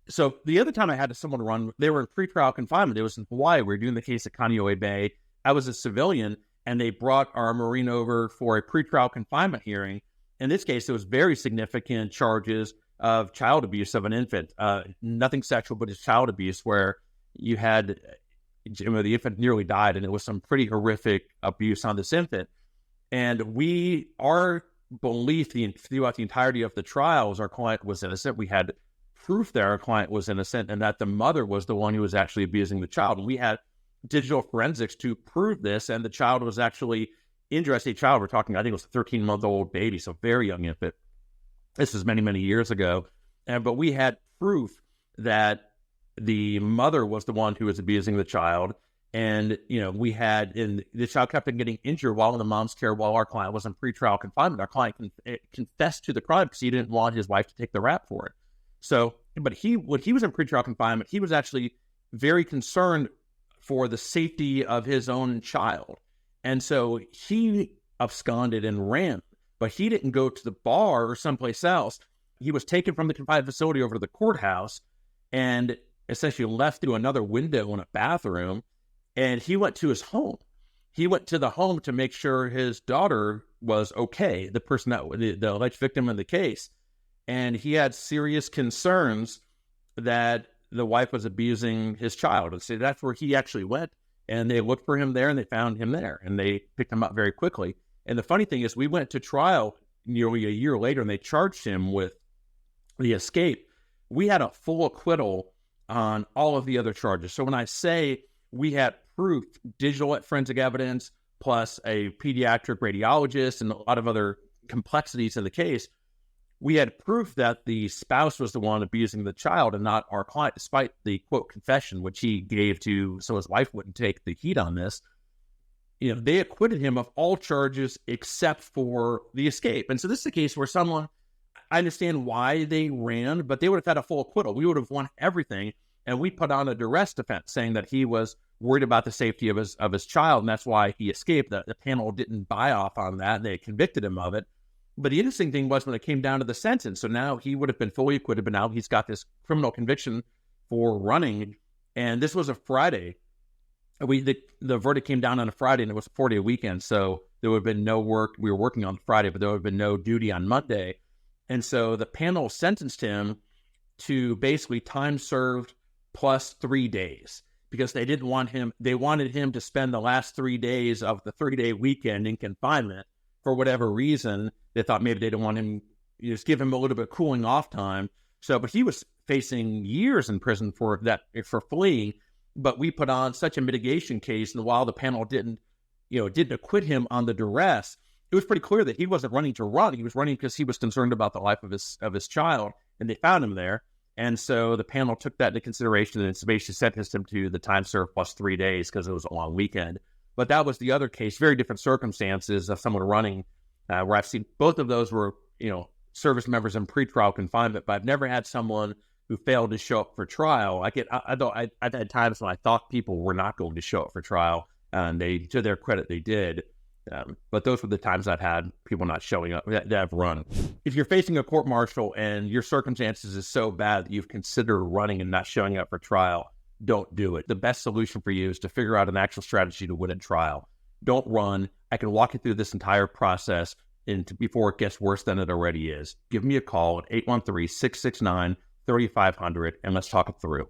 So the other time I had someone run, they were in pretrial confinement. It was in Hawaii. We were doing the case at Kaneohe Bay. I was a civilian, and they brought our Marine over for a pretrial confinement hearing. In this case, it was very significant charges of child abuse of an infant. Nothing sexual, but it's child abuse, where you had, the infant nearly died, and it was some pretty horrific abuse on this infant. And our belief throughout the entirety of the trial was our client was innocent. We had proof that our client was innocent and that the mother was the one who was actually abusing the child. And we had digital forensics to prove this, and the child was actually a child. We're talking, I think it was a 13-month-old baby, so very young infant. This was many, many years ago. But we had proof that the mother was the one who was abusing the child. And, the child kept on getting injured while in the mom's care while our client was in pretrial confinement. Our client confessed to the crime because he didn't want his wife to take the rap for it. So, but when he was in pretrial confinement, he was actually very concerned for the safety of his own child. And so he absconded and ran, but he didn't go to the bar or someplace else. He was taken from the confined facility over to the courthouse and essentially left through another window in a bathroom. And he went to his home. He went to the home to make sure his daughter was okay, the person that the alleged victim in the case. And he had serious concerns that the wife was abusing his child. And so that's where he actually went. And they looked for him there, and they found him there, and they picked him up very quickly. And the funny thing is, we went to trial nearly a year later, and they charged him with the escape. We had a full acquittal on all of the other charges. So when I say we had proof, digital forensic evidence, plus a pediatric radiologist and a lot of other complexities in the case, we had proof that the spouse was the one abusing the child and not our client, despite the quote confession, which he gave so his wife wouldn't take the heat on this. They acquitted him of all charges except for the escape. And so this is a case where I understand why they ran, but they would have had a full acquittal. We would have won everything. And we put on a duress defense saying that he was worried about the safety of his child, and that's why he escaped. The panel didn't buy off on that, and they convicted him of it. But the interesting thing was when it came down to the sentence, so now he would have been fully acquitted, but now he's got this criminal conviction for running, and this was a Friday. The verdict came down on a Friday, and it was a 4-day weekend, so there would have been no work. We were working on Friday, but there would have been no duty on Monday. And so the panel sentenced him to basically time served plus 3 days, because they didn't want him. They wanted him to spend the last 3 days of the 30-day weekend in confinement for whatever reason. They thought maybe they didn't want him, just give him a little bit of cooling off time. So, but he was facing years in prison for fleeing. But we put on such a mitigation case, and while the panel didn't acquit him on the duress, it was pretty clear that he wasn't running to run. He was running because he was concerned about the life of his child, and they found him there. And so the panel took that into consideration and basically sentenced him to the time served plus 3 days because it was a long weekend. But that was the other case, very different circumstances of someone running, where I've seen both of those were, service members in pretrial confinement, but I've never had someone who failed to show up for trial. I've had times when I thought people were not going to show up for trial, and to their credit, they did. But those were the times I've had people not showing up that have run. If you're facing a court-martial and your circumstances is so bad that you've considered running and not showing up for trial, don't do it. The best solution for you is to figure out an actual strategy to win a trial. Don't run. I can walk you through this entire process before it gets worse than it already is. Give me a call at 813-669-3500 and let's talk it through.